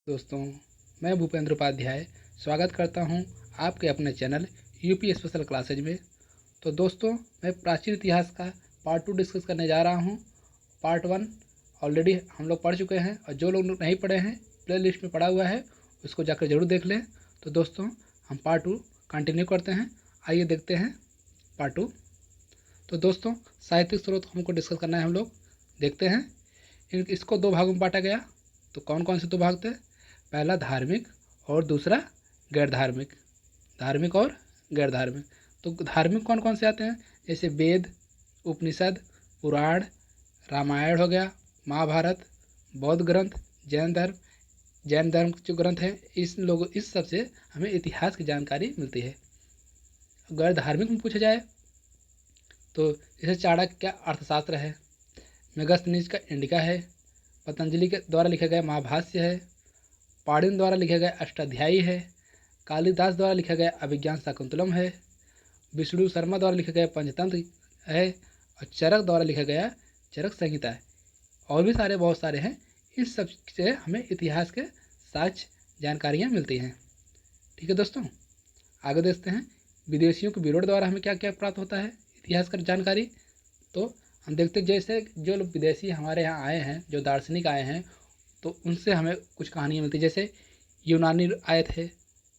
दोस्तों, मैं भूपेंद्र उपाध्याय स्वागत करता हूं आपके अपने चैनल यूपी स्पेशल क्लासेज में। तो दोस्तों, मैं प्राचीन इतिहास का पार्ट 2 डिस्कस करने जा रहा हूं। पार्ट 1 ऑलरेडी हम लोग पढ़ चुके हैं और जो लोग नहीं पढ़े हैं प्ले लिस्ट में पड़ा हुआ है, उसको जाकर ज़रूर देख लें। तो दोस्तों, हम पार्ट 2 कंटिन्यू करते हैं। आइए देखते हैं पार्ट 2। तो दोस्तों, साहित्यिक स्रोत हमको डिस्कस करना है। हम लोग देखते हैं इसको 2 भागों में बांटा गया। तो कौन कौन से 2 भाग थे? पहला धार्मिक और दूसरा गैर धार्मिक। धार्मिक और गैर धार्मिक। तो धार्मिक कौन कौन से आते हैं? जैसे वेद, उपनिषद, पुराण, रामायण हो गया, महाभारत, बौद्ध ग्रंथ, जैन धर्म जो ग्रंथ हैं, इस सब से हमें इतिहास की जानकारी मिलती है। गैर धार्मिक में पूछा जाए तो जैसे चाणक्य का अर्थशास्त्र है, मेगस्थनीज का इंडिका है, पतंजलि के द्वारा लिखा गया महाभाष्य है, पाणिनि द्वारा लिखा गया अष्टाध्यायी है, कालिदास द्वारा लिखा गया अभिज्ञान शाकुंतलम है, विष्णु शर्मा द्वारा लिखा गया पंचतंत्र है, और चरक द्वारा लिखा गया चरक संहिता है। और भी बहुत सारे हैं। इस सब से हमें इतिहास के साक्ष्य जानकारियाँ मिलती हैं। ठीक है दोस्तों, आगे देखते हैं विदेशियों के विरोध द्वारा हमें क्या क्या प्राप्त होता है इतिहास का जानकारी। तो हम देखते हैं जैसे जो लोग विदेशी हमारे यहाँ आए हैं, जो दार्शनिक आए हैं, तो उनसे हमें कुछ कहानियाँ मिलती। जैसे यूनानी आए थे,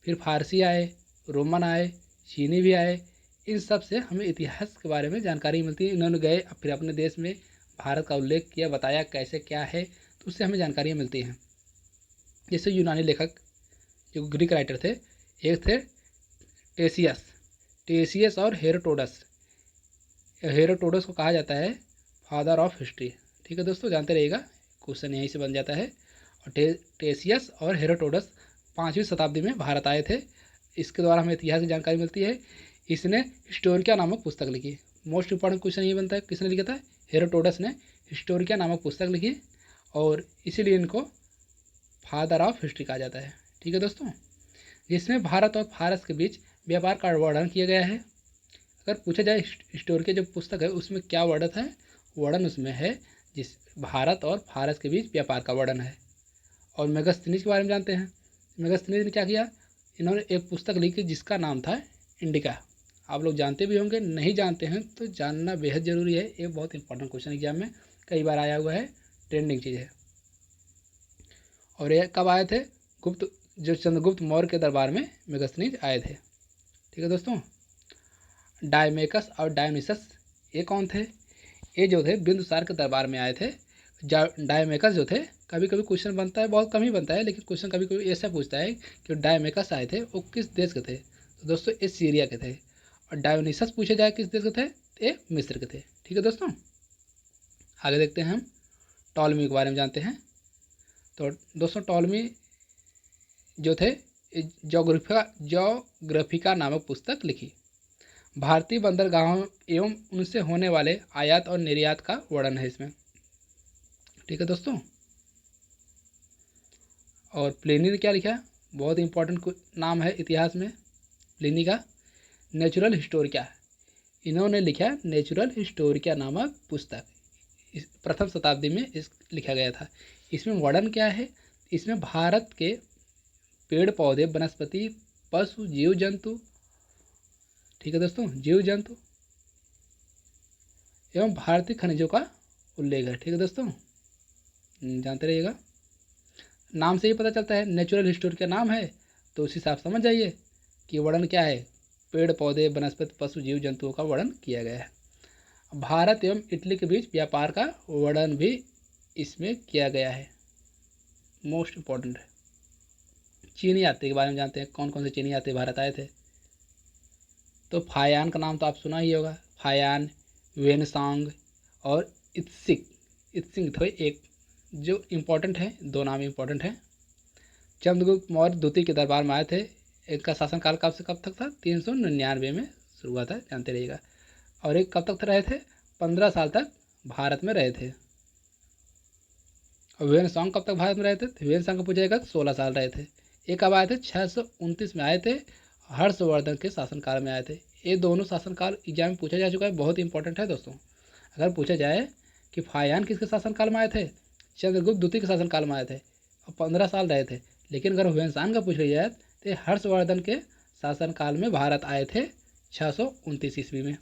फिर फारसी आए, रोमन आए, चीनी भी आए। इन सब से हमें इतिहास के बारे में जानकारी मिलती है। इन्होंने गए फिर अपने देश में भारत का उल्लेख किया, बताया कैसे क्या है, तो उससे हमें जानकारियाँ मिलती हैं। जैसे यूनानी लेखक जो ग्रीक राइटर थे, एक थे टेसियस और हेरोडोटस को कहा जाता है फादर ऑफ हिस्ट्री। ठीक है दोस्तों, जानते रहिएगा, क्वेश्चन यहीं से बन जाता है। और टेसियस और हेरोडोटस 5वीं शताब्दी में भारत आए थे। इसके द्वारा हमें इतिहास की जानकारी मिलती है। इसने हिस्टोरिका नामक पुस्तक लिखी। मोस्ट इंपॉर्टेंट क्वेश्चन ये बनता है, किसने लिखा था? हेरोडोटस ने हिस्टोरिका नामक पुस्तक लिखी, और इसीलिए इनको फादर ऑफ हिस्ट्री कहा जाता है। ठीक है दोस्तों, जिसमें भारत और फारस के बीच व्यापार का वर्णन किया गया है। अगर पूछा जाए हिस्टोरी के जो पुस्तक है उसमें क्या वर्णन उसमें है जिस भारत और फारस के बीच व्यापार का वर्णन है। और मेगस्थनीज के बारे में जानते हैं। मेगस्थनीज ने क्या किया? इन्होंने एक पुस्तक लिखी जिसका नाम था इंडिका। आप लोग जानते भी होंगे, नहीं जानते हैं तो जानना बेहद ज़रूरी है। ये बहुत इंपॉर्टेंट क्वेश्चन एग्जाम में कई बार आया हुआ है, ट्रेंडिंग चीज़ है। और ये कब आए थे? जो चंद्रगुप्त मौर्य के दरबार में मेगस्थनीज आए थे। ठीक है दोस्तों, डायमेकस और डायोनिसस ये कौन थे? ये जो थे बिंदुसार के दरबार में आए थे। डायमेकस जो थे, कभी कभी क्वेश्चन बनता है, बहुत कम ही बनता है, लेकिन क्वेश्चन कभी कभी ऐसा पूछता है कि डायमेकस आए थे वो किस देश के थे? तो दोस्तों ये सीरिया के थे। और डायोनिसस पूछे जाए किस देश के थे? ये मिस्र के थे। ठीक है दोस्तों, आगे देखते हैं हम टॉलमी के बारे में जानते हैं। तो दोस्तों टॉलमी जो थे जोग्राफिका नामक पुस्तक लिखी। भारतीय बंदरगाहों एवं उनसे होने वाले आयात और निर्यात का वर्णन है इसमें। ठीक है दोस्तों, और प्लिनी ने क्या लिखा? बहुत इंपॉर्टेंट नाम है इतिहास में प्लिनी का, नेचुरल हिस्टोरिका। इन्होंने लिखा नेचुरल हिस्टोरिका नामक पुस्तक, प्रथम शताब्दी में लिखा गया था। इसमें वर्णन क्या है? इसमें भारत के पेड़ पौधे, वनस्पति, पशु, जीव जंतु, ठीक है दोस्तों, जीव जंतु एवं भारतीय खनिजों का उल्लेख है। ठीक है दोस्तों, जानते रहिएगा, नाम से ही पता चलता है, नेचुरल हिस्टोरी का नाम है तो उस हिसाब समझ जाइए कि वर्णन क्या है। पेड़ पौधे, वनस्पति, पशु, जीव जंतुओं का वर्णन किया गया है। भारत एवं इटली के बीच व्यापार का वर्णन भी इसमें किया गया है, मोस्ट इंपॉर्टेंट है। चीनी यात्री के बारे में जानते हैं, कौन कौन से चीनी यात्री भारत आए थे। तो फायान का नाम तो आप सुना ही होगा, फायान, वेनसांग और इत्सिंग थे एक, जो इम्पोर्टेंट है, 2 नाम इम्पोर्टेंट हैं। चंद्रगुप्त मौर्य द्वितीय के दरबार में आए थे। इनका शासनकाल कब से कब तक था? 399 में शुरू हुआ था, जानते रहिएगा। और एक कब तक रहे थे? 15 साल तक भारत में रहे थे। और वेनसांग कब तक भारत में रहे थे? वेनसांग को पूछा जाएगा 16 साल रहे थे। ये कब आए थे? 629 में आए थे, हर्षवर्धन के शासनकाल में आए थे। ये दोनों शासनकाल एग्जाम में पूछा जा चुका है, बहुत इंपॉर्टेंट है दोस्तों। अगर पूछा जाए कि फायान किसके शासनकाल में आए थे? चंद्रगुप्त द्वितीय के शासनकाल में आए थे और 15 साल रहे थे, लेकिन अगर हुएनसांग का पूछ लिया जाए तो हर्षवर्धन के शासनकाल में भारत आए थे 629 ईस्वी में।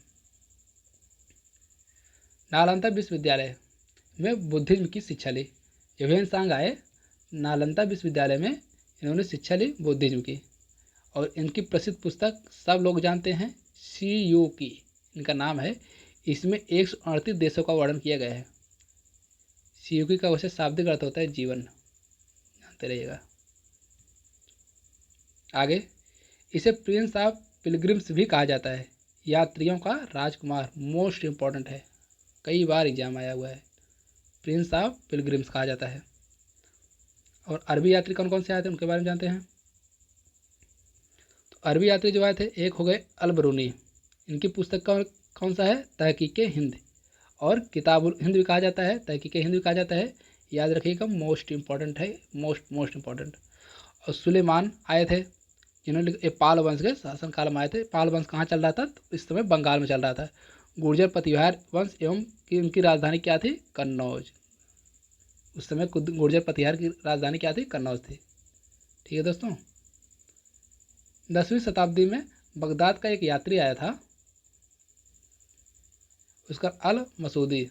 नालंदा विश्वविद्यालय में बुद्धिज्म की शिक्षा ली। जब हुएनसांग आए नालंदा विश्वविद्यालय में इन्होंने शिक्षा ली बुद्धिज्म की, और इनकी प्रसिद्ध पुस्तक सब लोग जानते हैं सी यू की, इनका नाम है। इसमें 138 देशों का वर्णन किया गया है। सी यू की का वैसे शाब्दिक अर्थ होता है जीवन, जानते रहिएगा। आगे, इसे प्रिंस ऑफ पिलग्रिम्स भी कहा जाता है, यात्रियों का राजकुमार, मोस्ट इंपॉर्टेंट है, कई बार एग्जाम आया हुआ है। प्रिंस ऑफ पिलग्रिम्स कहा जाता है। और अरबी यात्री कौन कौन से आए थे उनके बारे में जानते हैं। तो अरबी यात्री जो आए थे, एक हो गए अल बरूनी, इनकी पुस्तक का कौन सा है, तहकीक हिंद, और किताबुल हिंद भी कहा जाता है, तहकीक हिंद भी कहा जाता है, याद रखिएगा, मोस्ट इंपॉर्टेंट है, मोस्ट इंपॉर्टेंट। और सुलेमान आए थे, जिन्होंने पाल वंश के शासनकाल में आए थे। पाल वंश कहाँ चल रहा था, तो इस समय बंगाल में चल रहा था। गुर्जर पतिहार वंश एवं की उनकी राजधानी क्या थी, कन्नौज। उस समय गुर्जर पतिहार की राजधानी क्या थी, कन्नौज थी। ठीक है दोस्तों। 10वीं शताब्दी में बगदाद का एक यात्री आया था, उसका अल मसूदी,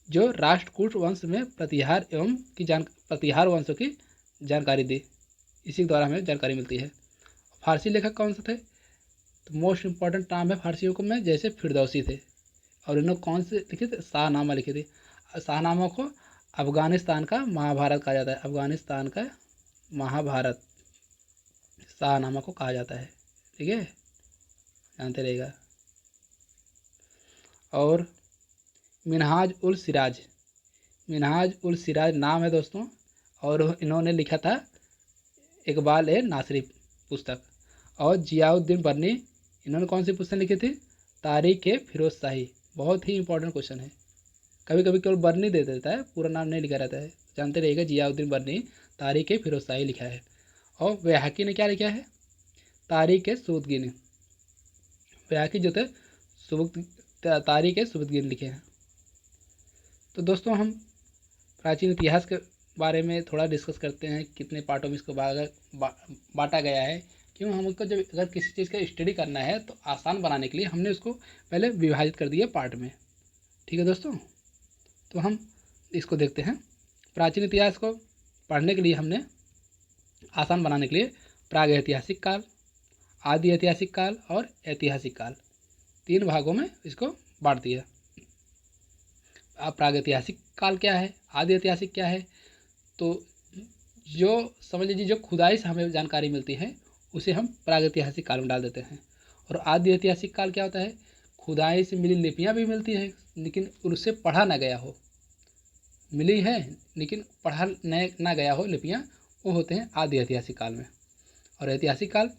जो राष्ट्रकूट वंश में प्रतिहार वंशों की जानकारी दी। इसी के द्वारा हमें जानकारी मिलती है। फारसी लेखक कौन से थे, तो मोस्ट इंपॉर्टेंट नाम है फारसियों को में, जैसे फिरदौसी थे। और इन्होंने कौन से लिखे थे, शाहनामा लिखे थे। शाहनामा को अफगानिस्तान का महाभारत कहा जाता है, अफगानिस्तान का महाभारत शाहनामा को कहा जाता है। ठीक है, जानते रहेगा। और मिनहाज उल सिराज, मिनहाज उल सिराज नाम है दोस्तों, और इन्होंने लिखा था इकबाल ए नासरी पुस्तक। और जियाउद्दीन बर्नी, इन्होंने कौन सी पुस्तक लिखी थी, तारीख ए फिरोज शाही। बहुत ही इंपॉर्टेंट क्वेश्चन है, कभी कभी केवल बर्नी दे देता है, पूरा नाम नहीं लिखा रहता है, जानते रहिएगा। जियाउद्दीन बर्नी तारीख ए फिरोज शाही लिखा है। और बैहकी ने क्या लिखा है, तारीख ए सुबुतगिनी। बैहकी जो थे तारीख ए सुबुतगिनी लिखे हैं। तो दोस्तों, हम प्राचीन इतिहास के बारे में थोड़ा डिस्कस करते हैं, कितने पार्टों में इसको बांटा गया है। क्यों, हमको जब अगर किसी चीज़ का स्टडी करना है तो आसान बनाने के लिए हमने उसको पहले विभाजित कर दिया पार्ट में। ठीक है दोस्तों, तो हम इसको देखते हैं। प्राचीन इतिहास को पढ़ने के लिए हमने आसान बनाने के लिए प्राग ऐतिहासिक काल, आदि ऐतिहासिक काल और ऐतिहासिक काल, 3 भागों में इसको बांट दिया। अब प्राग ऐतिहासिक काल क्या है, आदि ऐतिहासिक क्या है, तो जो समझ लीजिए जो खुदाई से हमें जानकारी मिलती है उसे हम प्रागैतिहासिक काल में डाल देते हैं। और आदि ऐतिहासिक काल क्या होता है, खुदाई से मिली लिपियाँ भी मिलती हैं लेकिन उससे पढ़ा ना गया हो, मिली है लेकिन पढ़ा ना गया हो लिपियाँ, वो होते हैं आदि ऐतिहासिक काल में। और ऐतिहासिक काल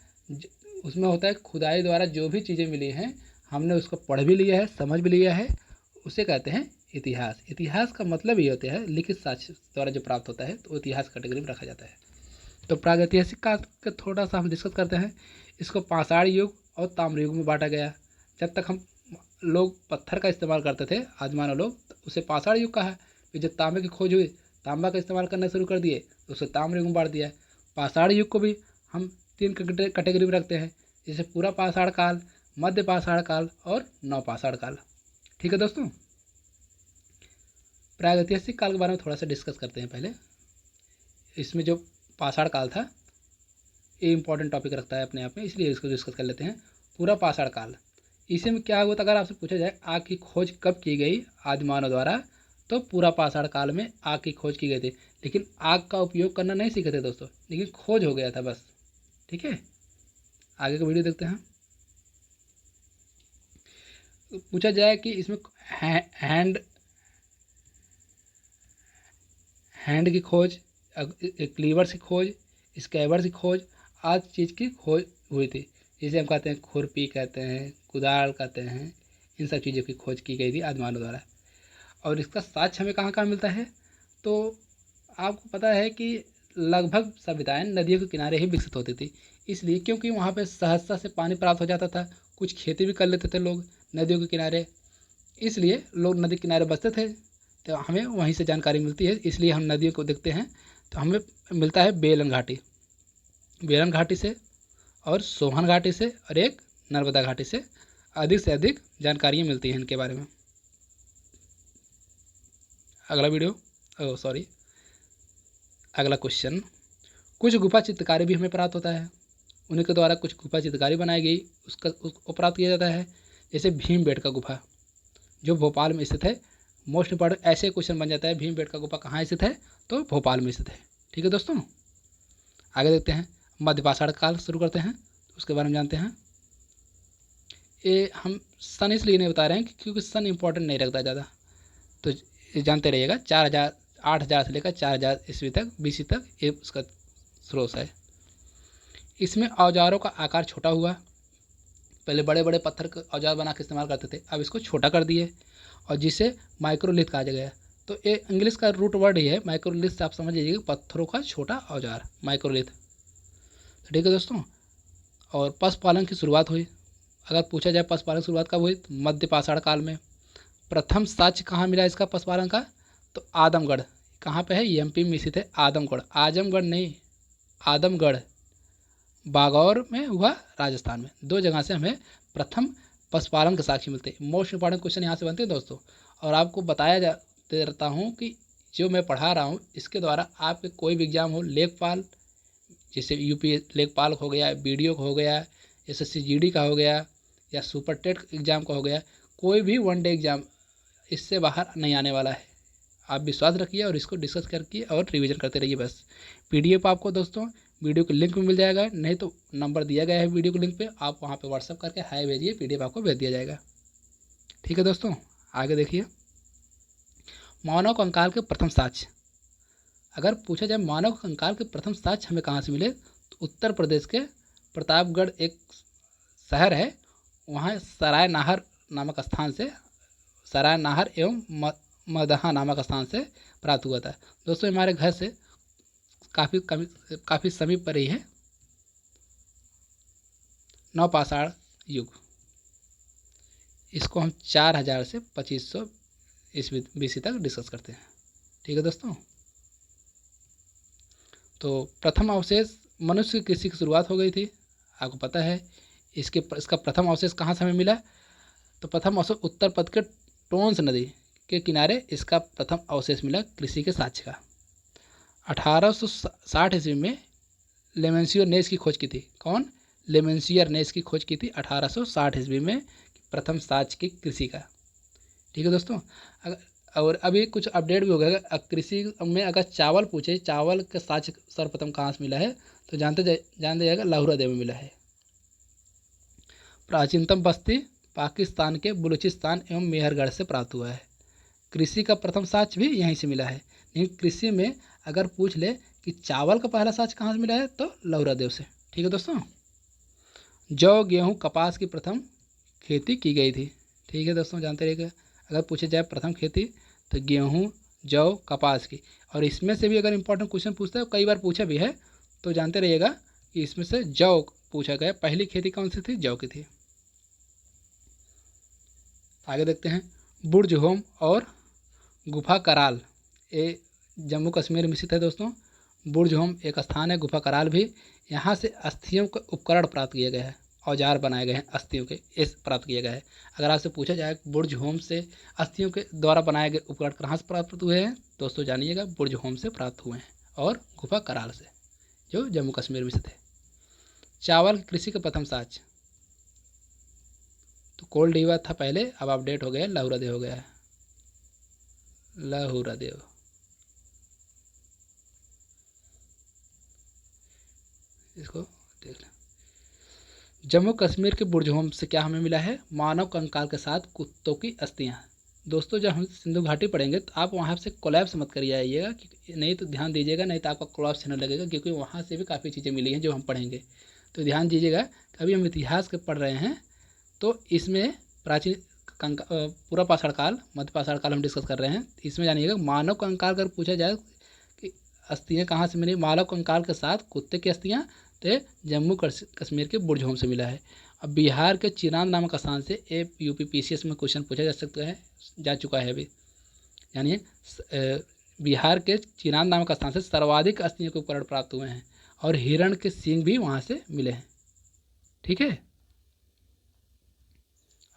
उसमें होता है खुदाई द्वारा जो भी चीज़ें मिली हैं हमने उसको पढ़ भी लिया है, समझ भी लिया है, उसे कहते हैं इतिहास। इतिहास का मतलब ये होता है लिखित साक्ष्य द्वारा जो प्राप्त होता है, तो इतिहास कैटेगरी में रखा जाता है। तो प्रागैतिहासिक काल का थोड़ा सा हम डिस्कस करते हैं। इसको पाषाण युग और ताम्र युग में बांटा गया। जब तक हम लोग पत्थर का इस्तेमाल करते थे, आज मानव लोग, तो उसे पाषाण युग कहा। फिर जब तांबे की खोज हुई, तांबा का इस्तेमाल करना शुरू कर दिए, तो उसे ताम्र युग में बांट दिया। पाषाण युग को भी हम 3 कैटेगरी में रखते हैं, जैसे पूरा पाषाण काल, मध्य पाषाण काल और नवपाषाण काल। ठीक है दोस्तों, प्रागैतिहासिक काल के बारे में थोड़ा सा डिस्कस करते हैं पहले। इसमें जो पाषाण काल था ये इंपॉर्टेंट टॉपिक रखता है अपने आप में, इसलिए इसको डिस्कस कर लेते हैं। पूरा पाषाण काल, इसी में क्या हुआ था, अगर आपसे पूछा जाए आग की खोज कब की गई आदिमानव द्वारा, तो पूरा पाषाण काल में आग की खोज की गई थी। लेकिन आग का उपयोग करना नहीं सीखे थे दोस्तों, लेकिन खोज हो गया था बस। ठीक है, आगे का वीडियो देखते हैं। पूछा जाए कि इसमें हैंड की खोज, क्लीवर्स की खोज, स्कैबर्स की खोज, आज चीज़ की खोज हुई थी। जिसे हम कहते हैं खुरपी, कहते हैं कुदाल, कहते हैं, इन सब चीज़ों की खोज की गई थी आदिमानव द्वारा। और इसका साक्ष्य हमें कहाँ कहाँ मिलता है, तो आपको पता है कि लगभग सभ्यताएं नदियों के किनारे ही विकसित होती थी। इसलिए क्योंकि वहाँ पे सहजता से पानी प्राप्त हो जाता था, कुछ खेती भी कर लेते थे लोग नदियों के किनारे, इसलिए लोग नदी किनारे बसते थे, तो हमें वहीं से जानकारी मिलती है। इसलिए हम नदियों को देखते हैं तो हमें मिलता है बेलन घाटी, बेलन घाटी से और सोहन घाटी से और एक नर्मदा घाटी से अधिक से अधिक जानकारियाँ मिलती हैं इनके बारे में। अगला क्वेश्चन, कुछ गुफा चित्रकारी भी हमें प्राप्त होता है, उन्हीं के द्वारा कुछ गुफा चित्रकारी बनाई गई उसको प्राप्त किया जाता है। जैसे भीमबेटका गुफा जो भोपाल में स्थित है। मोस्ट इंपॉर्टेंट ऐसे क्वेश्चन बन जाता है, भीमबेटका गुफा कहाँ स्थित है, तो भोपाल में स्थित है। ठीक है दोस्तों, आगे देखते हैं। मध्यपाषाण काल शुरू करते हैं, उसके बारे में जानते हैं। ये हम सन इसलिए नहीं बता रहे हैं क्योंकि सन इंपॉर्टेंट नहीं रखता ज़्यादा, तो ये जानते रहिएगा। 8,000 से लेकर 4,000 ईस्वी तक, BC तक ये उसका स्रोत है। इसमें औजारों का आकार छोटा हुआ, पहले बड़े बड़े पत्थर के औजार बना के इस्तेमाल करते थे, अब इसको छोटा कर दिए और जिसे माइक्रोलिथ कहा गया। तो ये इंग्लिश का रूट वर्ड ही है माइक्रोलिथ, से आप समझ लीजिएगा पत्थरों का छोटा औजार, माइक्रोलिथ। ठीक है दोस्तों, और पशुपालन की शुरुआत हुई। अगर पूछा जाए पशुपालन की शुरुआत कब हुई, तो मध्यपाषाण काल में। प्रथम साक्ष्य कहाँ मिला इसका पशुपालन का, तो आदमगढ़। कहाँ पे है, MP में स्थित है आदमगढ़, आजमगढ़ नहीं, आदमगढ़। बागौर में हुआ राजस्थान में, 2 जगह से हमें प्रथम पशुपालन के साक्ष्य मिलते हैं। मोस्ट इंपॉर्टेंट क्वेश्चन यहाँ से बनते हैं दोस्तों। और आपको बताया जाते रहता हूँ कि जो मैं पढ़ा रहा हूँ इसके द्वारा आपके कोई भी एग्जाम हो, लेखपाल जैसे UP लेखपाल हो गया, BDO का हो गया, SSC GD का हो गया, या सुपर टेट एग्जाम का हो गया, कोई भी 1 डे एग्जाम इससे बाहर नहीं आने वाला है। आप विश्वास रखिए और इसको डिस्कस करके और रिवीजन करते रहिए बस। PDF आपको दोस्तों वीडियो के लिंक में मिल जाएगा, नहीं तो नंबर दिया गया है वीडियो के लिंक पे, आप वहाँ पे व्हाट्सअप करके हाय भेजिए, PDF आपको भेज दिया जाएगा। ठीक है दोस्तों, आगे देखिए। मानव कंकाल के प्रथम साक्ष्य। अगर पूछा जाए मानव कंकाल के प्रथम साक्ष्य हमें कहाँ से मिले, तो उत्तर प्रदेश के प्रतापगढ़ एक शहर है, वहाँ सराय नाहर नामक स्थान से, सराय नाहर एवं मदहा नामक स्थान से प्राप्त हुआ था। दोस्तों हमारे घर से काफ़ी समीप पर ही है। नवपाषाण युग, इसको हम 4,000 से 2,500 ईस्वी BC तक डिस्कस करते हैं। ठीक है दोस्तों, तो प्रथम अवशेष मनुष्य की कृषि की शुरुआत हो गई थी, आपको पता है। इसका प्रथम अवशेष कहाँ से हमें मिला, तो प्रथम अवशेष उत्तर पथ के टोंस नदी के किनारे इसका प्रथम अवशेष मिला कृषि के साक्ष्य का। 1860 ईस्वी में लेमेंसियर ने इसकी खोज की थी। कौन, लेमेंसियर ने इसकी खोज की थी 1860 ईस्वी में, प्रथम साक्ष्य की कृषि का। ठीक है दोस्तों, और अभी कुछ अपडेट भी हो गया। कृषि में अगर चावल पूछे, चावल का साक्ष्य सर्वप्रथम कहाँ से मिला है, तो जान जाएगा लाहौरा देव में मिला है। प्राचीनतम बस्ती पाकिस्तान के बलूचिस्तान एवं मेहरगढ़ से प्राप्त हुआ है। कृषि का प्रथम साक्ष्य भी यहीं से मिला है। लेकिन कृषि में अगर पूछ ले कि चावल का पहला साक्ष्य कहाँ से मिला है, तो लाहौरा देव से। ठीक है दोस्तों, जौ गेहूँ कपास की प्रथम खेती की गई थी। ठीक है दोस्तों, जानते रहिएगा। अगर पूछे जाए प्रथम खेती, तो गेहूँ, जौ, कपास की। और इसमें से भी अगर इंपॉर्टेंट क्वेश्चन पूछता है, कई बार पूछा भी है, तो जानते रहिएगा कि इसमें से जौ पूछा गया। पहली खेती कौन सी थी, जौ की थी। आगे देखते हैं। बुर्ज होम और गुफा कराल, ये जम्मू कश्मीर में स्थित है दोस्तों। बुर्ज होम एक स्थान है, गुफा कराल भी। यहाँ से अस्थियों का उपकरण प्राप्त किया गया है, औजार बनाए गए हैं अस्थियों के, इस प्राप्त किया गया है। अगर आपसे पूछा जाए बुर्ज होम से अस्थियों के द्वारा बनाए गए उपकरण कहाँ से प्राप्त हुए हैं, दोस्तों जानिएगा बुर्ज होम से प्राप्त हुए हैं, और गुफा कराल से, जो जम्मू कश्मीर में स्थित है। चावल की कृषि का प्रथम साक्ष्य, तो कोल डीवा था पहले, अब अपडेट हो गया, लाहौरा देव हो गया है, लाहौरा देव। इसको देख लें। जम्मू कश्मीर के बुर्ज होम से क्या हमें मिला है, मानव कंकाल के साथ कुत्तों की अस्थियां। दोस्तों जब हम सिंधु घाटी पढ़ेंगे तो आप वहाँ से कोलैप्स मत करिए आइएगा, नहीं तो ध्यान दीजिएगा, नहीं तो आपका कोलैप्स चलने लगेगा, क्योंकि वहाँ से भी काफ़ी चीज़ें मिली हैं जो हम पढ़ेंगे। तो ध्यान दीजिएगा, कभी हम इतिहास के पढ़ रहे हैं तो इसमें प्राचीन पूरा पाषाण काल, मध्य पाषाण काल हम डिस्कस कर रहे हैं। इसमें जानिएगा मानव कंकाल अगर पूछा जाए कि अस्थियाँ कहाँ से मिली, मानव कंकाल के साथ कुत्ते की अस्थियाँ, तो जम्मू कश्मीर के बुर्ज होम से मिला है। अब बिहार के चिरांद नामक स्थान से UP PCS में क्वेश्चन पूछा जा सकता है, जा चुका है अभी, यानी बिहार के चिनाब नामक स्थान से सर्वाधिक अस्थियों के उपकरण प्राप्त हुए हैं और हिरण के सींग भी वहाँ से मिले हैं। ठीक है।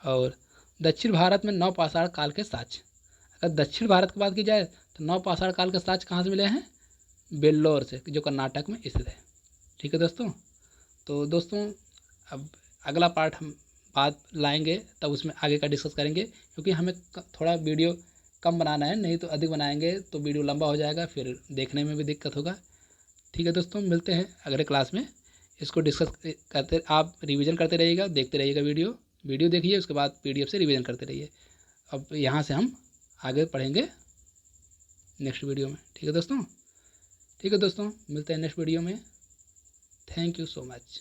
और दक्षिण भारत में नवपाषाण काल के साक्ष्य, अगर दक्षिण भारत की बात की जाए तो नवपाषाण काल के साक्ष्य कहाँ से मिले हैं? वेल्लोर से, जो कर्नाटक में स्थित है। ठीक है दोस्तों। तो दोस्तों अब अगला पार्ट हम बात लाएंगे, तब उसमें आगे का डिस्कस करेंगे, क्योंकि हमें थोड़ा वीडियो कम बनाना है, नहीं तो अधिक बनाएंगे तो वीडियो लंबा हो जाएगा, फिर देखने में भी दिक्कत होगा। ठीक है दोस्तों, मिलते हैं अगले क्लास में। इसको डिस्कस करते, आप रिवीजन करते रहिएगा, देखते रहिएगा वीडियो देखिए, उसके बाद PDF से रिवीजन करते रहिए। अब यहाँ से हम आगे पढ़ेंगे नेक्स्ट वीडियो में। ठीक है दोस्तों, मिलते हैं नेक्स्ट वीडियो में। Thank you so much.